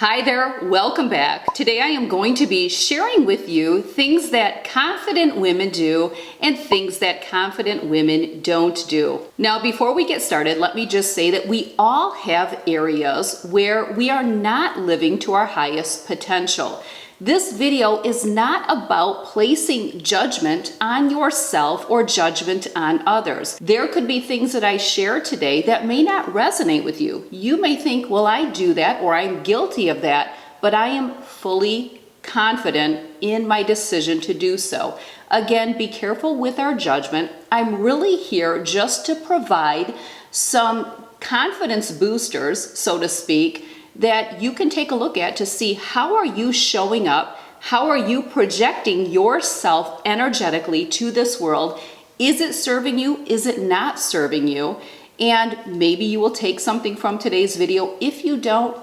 Hi there, welcome back. Today I am going to be sharing with you things that confident women do and things that confident women don't do. Now, before we get started, let me just say that we all have areas where we are not living to our highest potential. This video is not about placing judgment on yourself or judgment on others. There could be things that I share today that may not resonate with you. You may think, well, I do that or I'm guilty of that, but I am fully confident in my decision to do so. Again, be careful with our judgment. I'm really here just to provide some confidence boosters, so to speak, that you can take a look at to see how are you showing up, how are you projecting yourself energetically to this world. Is it serving you? Is it not serving you? And maybe you will take something from today's video. If you don't,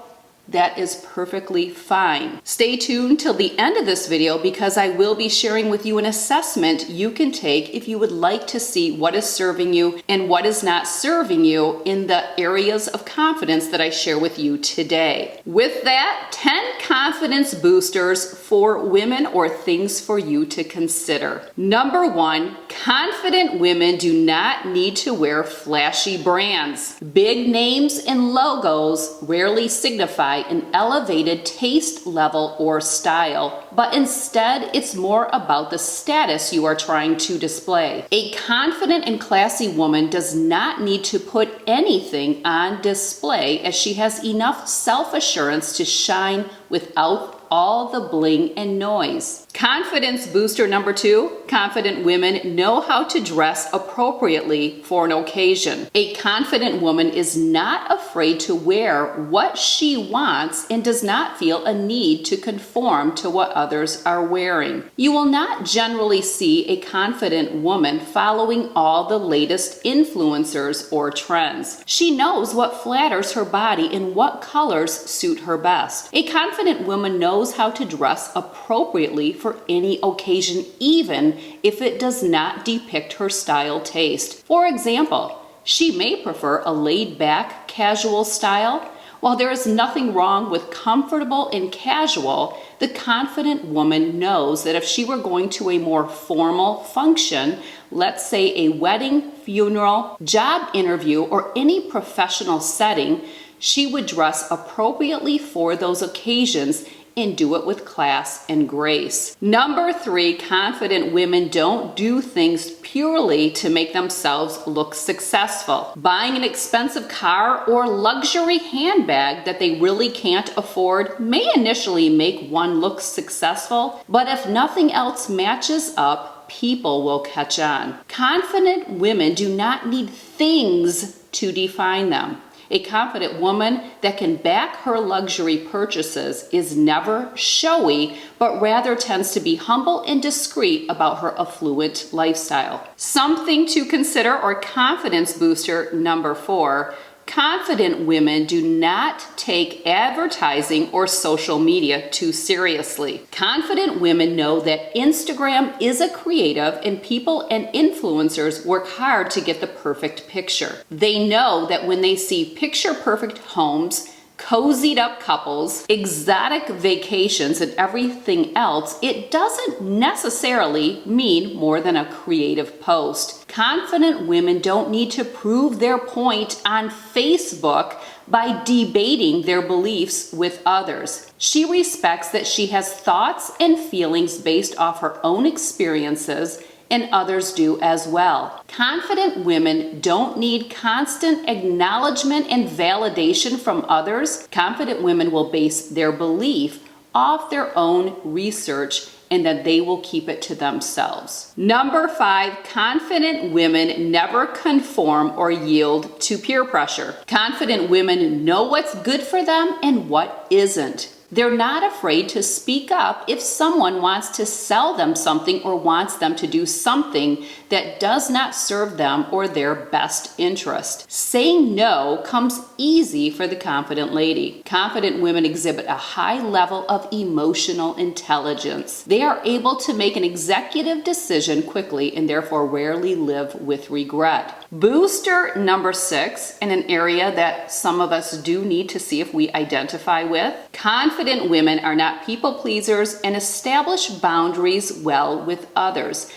that is perfectly fine. Stay tuned till the end of this video because I will be sharing with you an assessment you can take if you would like to see what is serving you and what is not serving you in the areas of confidence that I share with you today. With that, 10 confidence boosters for women or things for you to consider. Number 1, confident women do not need to wear flashy brands. Big names and logos rarely signify an elevated taste level or style, but instead it's more about the status you are trying to display. A confident and classy woman does not need to put anything on display as she has enough self-assurance to shine without all the bling and noise. Confidence booster number 2, confident women know how to dress appropriately for an occasion. A confident woman is not afraid to wear what she wants and does not feel a need to conform to what others are wearing. You will not generally see a confident woman following all the latest influencers or trends. She knows what flatters her body and what colors suit her best. A confident woman knows how to dress appropriately for any occasion, even if it does not depict her style taste. For example, she may prefer a laid-back, casual style. While there is nothing wrong with comfortable and casual, the confident woman knows that if she were going to a more formal function, let's say a wedding, funeral, job interview, or any professional setting, she would dress appropriately for those occasions and do it with class and grace. Number 3, confident women don't do things purely to make themselves look successful. Buying an expensive car or luxury handbag that they really can't afford may initially make one look successful, but if nothing else matches up, people will catch on. Confident women do not need things to define them. A confident woman that can back her luxury purchases is never showy, but rather tends to be humble and discreet about her affluent lifestyle. Something to consider, or confidence booster number 4, confident women do not take advertising or social media too seriously. Confident women know that Instagram is a creative and people and influencers work hard to get the perfect picture. They know that when they see picture-perfect homes, cozied up couples, exotic vacations, and everything else, it doesn't necessarily mean more than a creative post. Confident women don't need to prove their point on Facebook by debating their beliefs with others. She respects that she has thoughts and feelings based off her own experiences, and others do as well. Confident women don't need constant acknowledgement and validation from others. Confident women will base their belief off their own research and that they will keep it to themselves. Number 5, confident women never conform or yield to peer pressure. Confident women know what's good for them and what isn't. They're not afraid to speak up if someone wants to sell them something or wants them to do something that does not serve them or their best interest. Saying no comes easy for the confident lady. Confident women exhibit a high level of emotional intelligence. They are able to make an executive decision quickly and therefore rarely live with regret. Booster number 6, in an area that some of us do need to see if we identify with. Confident women are not people pleasers and establish boundaries well with others.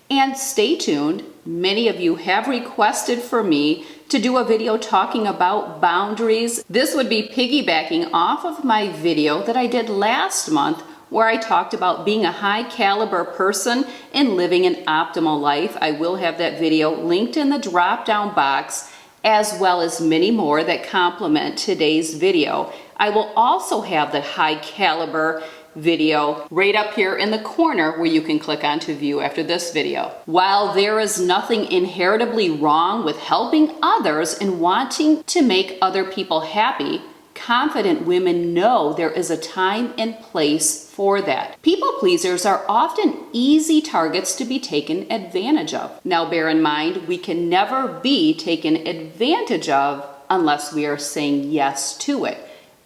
And stay tuned, many of you have requested for me to do a video talking about boundaries. This would be piggybacking off of my video that I did last month where I talked about being a high caliber person and living an optimal life. I will have that video linked in the drop down box, as well as many more that complement today's video. I will also have the high caliber video right up here in the corner where you can click on to view after this video. While there is nothing inheritably wrong with helping others and wanting to make other people happy, confident women know there is a time and place for that. People pleasers are often easy targets to be taken advantage of. Now bear in mind, we can never be taken advantage of unless we are saying yes to it.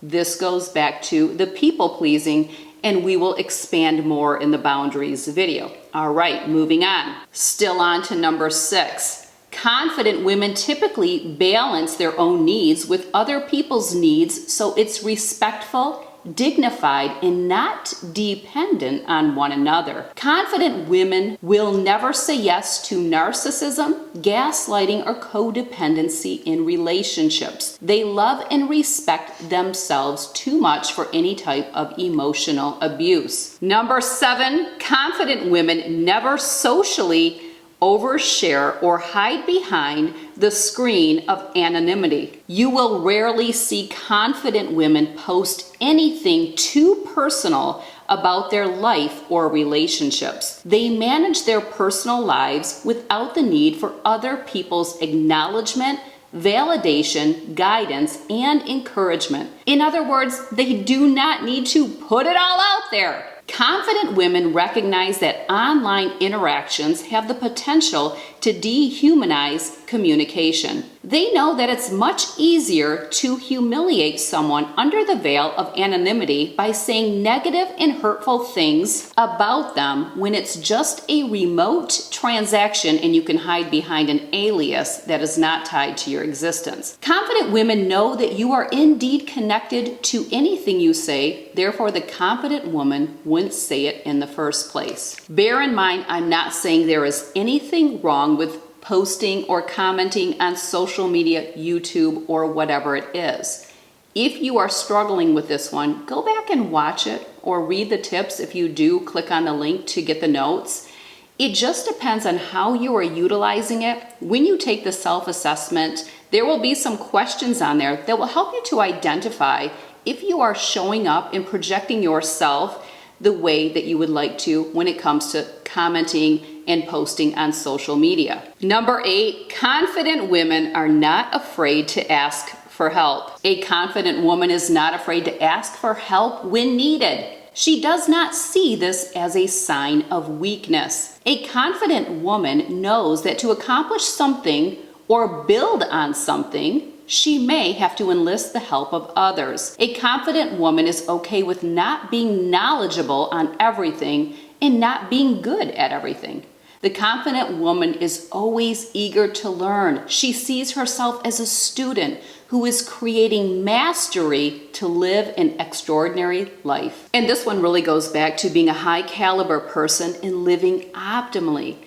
This goes back to the people pleasing, and we will expand more in the boundaries video. All right, moving on. Still on to number 6. Confident women typically balance their own needs with other people's needs, so it's respectful, dignified, and not dependent on one another. Confident women will never say yes to narcissism, gaslighting, or codependency in relationships. They love and respect themselves too much for any type of emotional abuse. Number 7, confident women never socially overshare or hide behind the screen of anonymity. You will rarely see confident women post anything too personal about their life or relationships. They manage their personal lives without the need for other people's acknowledgement, validation, guidance, and encouragement. In other words, they do not need to put it all out there. Confident women recognize that online interactions have the potential to dehumanize communication. They know that it's much easier to humiliate someone under the veil of anonymity by saying negative and hurtful things about them when it's just a remote transaction and you can hide behind an alias that is not tied to your existence. Confident women know that you are indeed connected to anything you say, therefore the confident woman wouldn't say it in the first place. Bear in mind, I'm not saying there is anything wrong with posting or commenting on social media, YouTube, or whatever it is. If you are struggling with this one, go back and watch it or read the tips. If you do, click on the link to get the notes. It just depends on how you are utilizing it. When you take the self-assessment, there will be some questions on there that will help you to identify if you are showing up and projecting yourself the way that you would like to when it comes to commenting and posting on social media. Number 8, confident women are not afraid to ask for help. A confident woman is not afraid to ask for help when needed. She does not see this as a sign of weakness. A confident woman knows that to accomplish something or build on something, she may have to enlist the help of others. A confident woman is okay with not being knowledgeable on everything and not being good at everything. The confident woman is always eager to learn. She sees herself as a student who is creating mastery to live an extraordinary life. And this one really goes back to being a high caliber person and living optimally.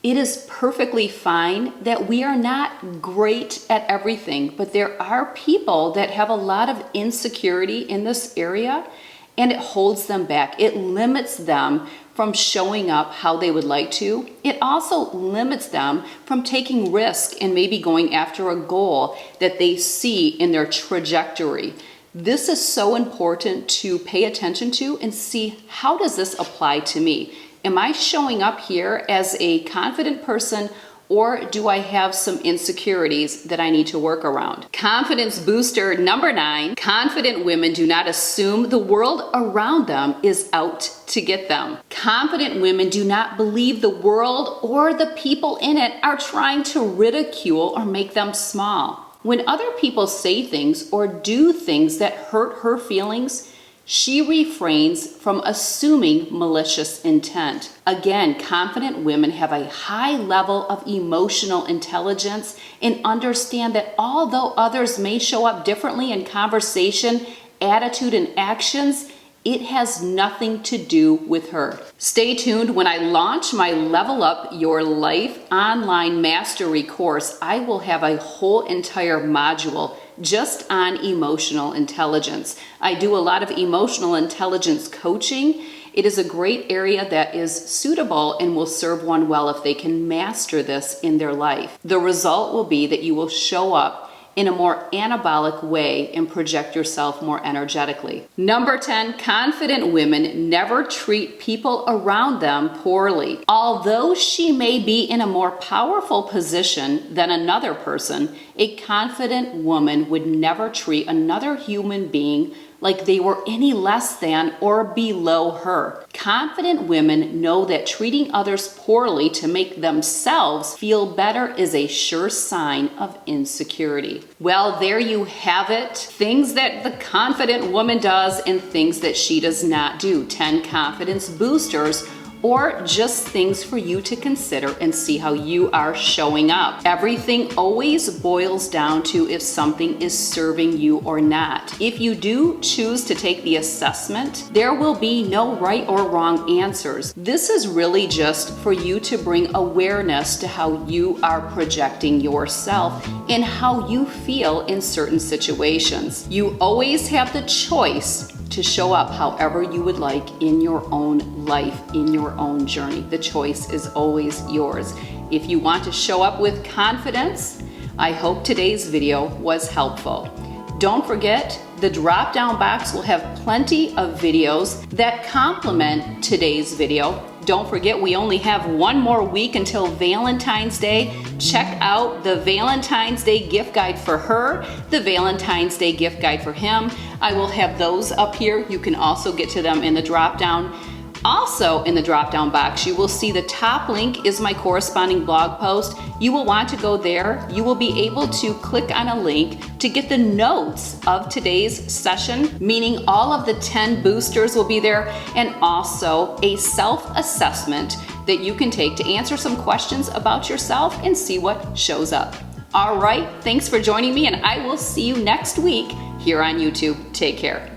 It is perfectly fine that we are not great at everything, but there are people that have a lot of insecurity in this area, and it holds them back. It limits them from showing up how they would like to. It also limits them from taking risk and maybe going after a goal that they see in their trajectory. This is so important to pay attention to and see, how does this apply to me? Am I showing up here as a confident person, or do I have some insecurities that I need to work around? Confidence booster number 9, confident women do not assume the world around them is out to get them. Confident women do not believe the world or the people in it are trying to ridicule or make them small. When other people say things or do things that hurt her feelings, She refrains from assuming malicious intent. Again, confident women have a high level of emotional intelligence and understand that although others may show up differently in conversation, attitude, and actions, it has nothing to do with her. Stay tuned when I launch my Level Up Your Life online mastery course. I will have a whole entire module just on emotional intelligence. I do a lot of emotional intelligence coaching. It is a great area that is suitable and will serve one well if they can master this in their life. The result will be that you will show up in a more anabolic way and project yourself more energetically. Number 10, confident women never treat people around them poorly. Although she may be in a more powerful position than another person, a confident woman would never treat another human being like they were any less than or below her. Confident women know that treating others poorly to make themselves feel better is a sure sign of insecurity. Well, there you have it. Things that the confident woman does and things that she does not do. 10 confidence boosters, or just things for you to consider and see how you are showing up. Everything always boils down to if something is serving you or not. If you do choose to take the assessment, there will be no right or wrong answers. This is really just for you to bring awareness to how you are projecting yourself and how you feel in certain situations. You always have the choice to show up however you would like in your own life, in your own journey. The choice is always yours. If you want to show up with confidence, I hope today's video was helpful. Don't forget, the drop-down box will have plenty of videos that complement today's video. Don't forget, we only have one more week until Valentine's Day. Check out the Valentine's Day gift guide for her, the Valentine's Day gift guide for him. I will have those up here. You can also get to them in the drop-down. Also in the drop-down box, you will see the top link is my corresponding blog post. You will want to go there. You will be able to click on a link to get the notes of today's session, meaning all of the 10 boosters will be there, and also a self-assessment that you can take to answer some questions about yourself and see what shows up. All right, thanks for joining me, and I will see you next week here on YouTube. Take care.